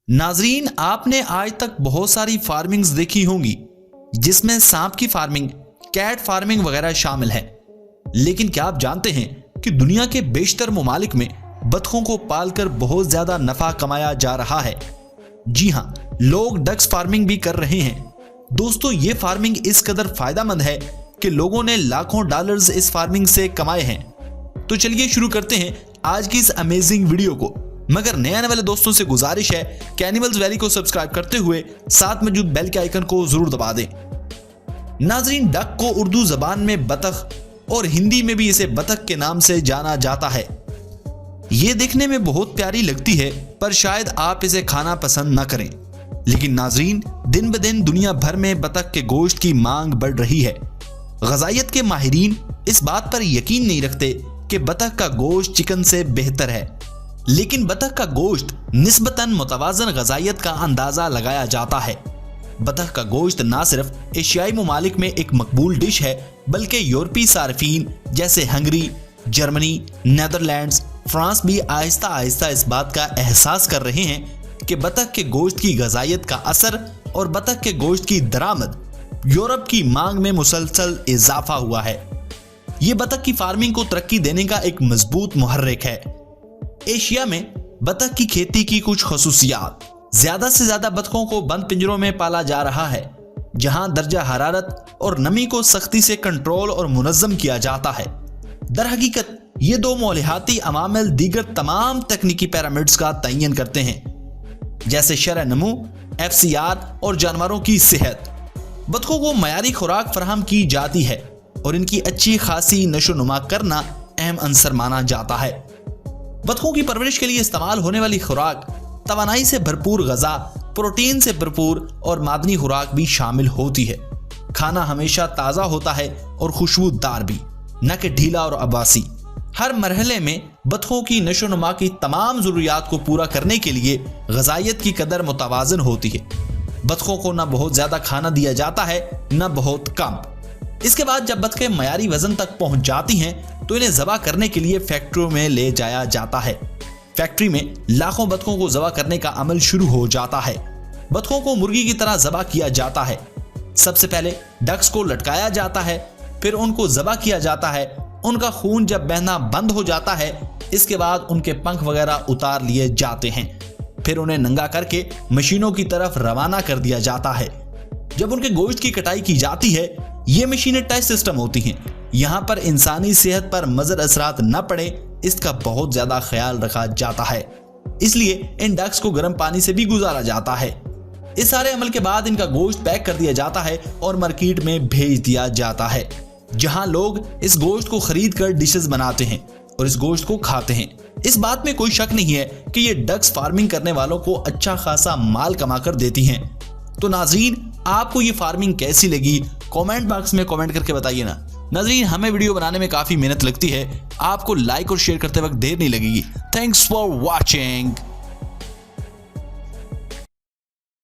नाजरीन, आपने आज तक बहुत सारी फार्मिंग्स देखी होंगी जिसमें सांप की फार्मिंग, कैट फार्मिंग वगैरह शामिल है। लेकिन क्या आप जानते हैं कि दुनिया के बेशतर ममालिक में बतखों को पालकर बहुत ज्यादा नफा कमाया जा रहा है। जी हां, लोग डक्स फार्मिंग भी कर रहे हैं। दोस्तों, ये फार्मिंग इस कदर फायदेमंद है कि लोगों ने लाखों डॉलर्स इस फार्मिंग से कमाए हैं। तो चलिए शुरू करते हैं आज की इस अमेजिंग वीडियो को। मगर नए आने वाले दोस्तों से गुजारिश है कि एनिमल्स वैली को सब्सक्राइब करते हुए साथ मौजूद बेल के आइकन को जरूर दबा दें। नाजरीन, डक को उर्दू जबान में बतख और हिंदी में भी इसे बतख के नाम से जाना जाता है। ये देखने में बहुत प्यारी लगती है, पर शायद आप इसे खाना पसंद न करें। लेकिन नाजरीन, दिन ब दिन दुनिया भर में बतख के गोश्त की मांग बढ़ रही है। ग़ज़ाइयत के माहिरीन इस बात पर यकीन नहीं रखते कि बतख का गोश्त चिकन से बेहतर है, लेकिन बतख का गोश्त निस्बतन मुतवाज़न ग़ज़ाइयत का अंदाज़ा लगाया जाता है। बतख का गोश्त ना सिर्फ एशियाई ममालिक में एक मकबूल डिश है, बल्कि यूरोपीय सार्फिन जैसे हंगरी, जर्मनी, नीदरलैंड्स, फ्रांस भी आहिस्ता आहिस्ता इस बात का एहसास कर रहे हैं कि बतख के गोश्त की ग़ज़ाइयत का असर और बतख के गोश्त की दरामद यूरोप की मांग में मुसलसल इजाफा हुआ है। ये बतख की फार्मिंग को तरक्की देने का एक मजबूत मुहर्रिक है। एशिया में बतख की खेती की कुछ खसूसियात: ज्यादा से ज्यादा बतखों को बंद पिंजरों में पाला जा रहा है, जहां दर्जा हरारत और नमी को सख्ती से कंट्रोल और मुनज़्ज़म किया जाता है। दर हकीकत ये दो मौलिहाती अवामिल दीगर तमाम तकनीकी पैरामीटर्स का तयन करते हैं, जैसे शरह नमू, FCR और जानवरों की सेहत। बतखों को मयारी खुराक फराहम की जाती है और इनकी अच्छी खासी नशोनुमा करना अहम अंसर माना जाता है। बतखों की परवरिश के लिए इस्तेमाल होने वाली खुराक तवानाई से भरपूर ग़ज़ा, प्रोटीन से भरपूर और मादनी खुराक भी शामिल होती है। खाना हमेशा ताज़ा होता है और खुशबूदार भी, न कि ढीला और अबासी। हर मरहले में बतखों की नशोनुमा की तमाम ज़रूरियात को पूरा करने के लिए ग़ज़ाइयत की कदर मुतवाज़न होती है। बतखों को न बहुत ज़्यादा खाना दिया जाता है, न बहुत कम। इसके बाद जब बतखें मयारी वजन तक पहुंच जाती हैं तो इन्हें ज़बा करने के लिए फैक्ट्रियों में ले जाया जाता है। फैक्ट्री में लाखों बतखों को ज़बा करने का अमल शुरू हो जाता है। बतखों को मुर्गी की तरह ज़बा किया जाता है। सबसे पहले डक्स को लटकाया जाता है, फिर उनको ज़बा किया जाता है। उनका खून जब बहना बंद हो जाता है, इसके बाद उनके पंख वगैरह उतार लिए जाते हैं। फिर उन्हें नंगा करके मशीनों की तरफ रवाना कर दिया जाता है। जब उनके गोश्त की कटाई की जाती है, ये मशीनें टच सिस्टम होती हैं। यहाँ पर इंसानी सेहत पर मज़र असरात न पड़े, इसका बहुत ज़्यादा ख्याल रखा जाता है। इसलिए इन डक्स को गर्म पानी से भी गुजारा जाता है। इस सारे अमल के बाद इनका गोश्त पैक कर दिया जाता है और मार्केट में भेज दिया जाता है, जहाँ लोग इस गोश्त को खरीद कर डिशेस बनाते हैं और इस गोश्त को खाते हैं। इस बात में कोई शक नहीं है कि ये डक्स फार्मिंग करने वालों को अच्छा खासा माल कमा कर देती हैं। तो नाजरीन, आपको ये फार्मिंग कैसी लगी, कमेंट बॉक्स में कमेंट करके बताइए ना। नाजरीन, हमें वीडियो बनाने में काफी मेहनत लगती है, आपको लाइक और शेयर करते वक्त देर नहीं लगेगी। Thanks for watching.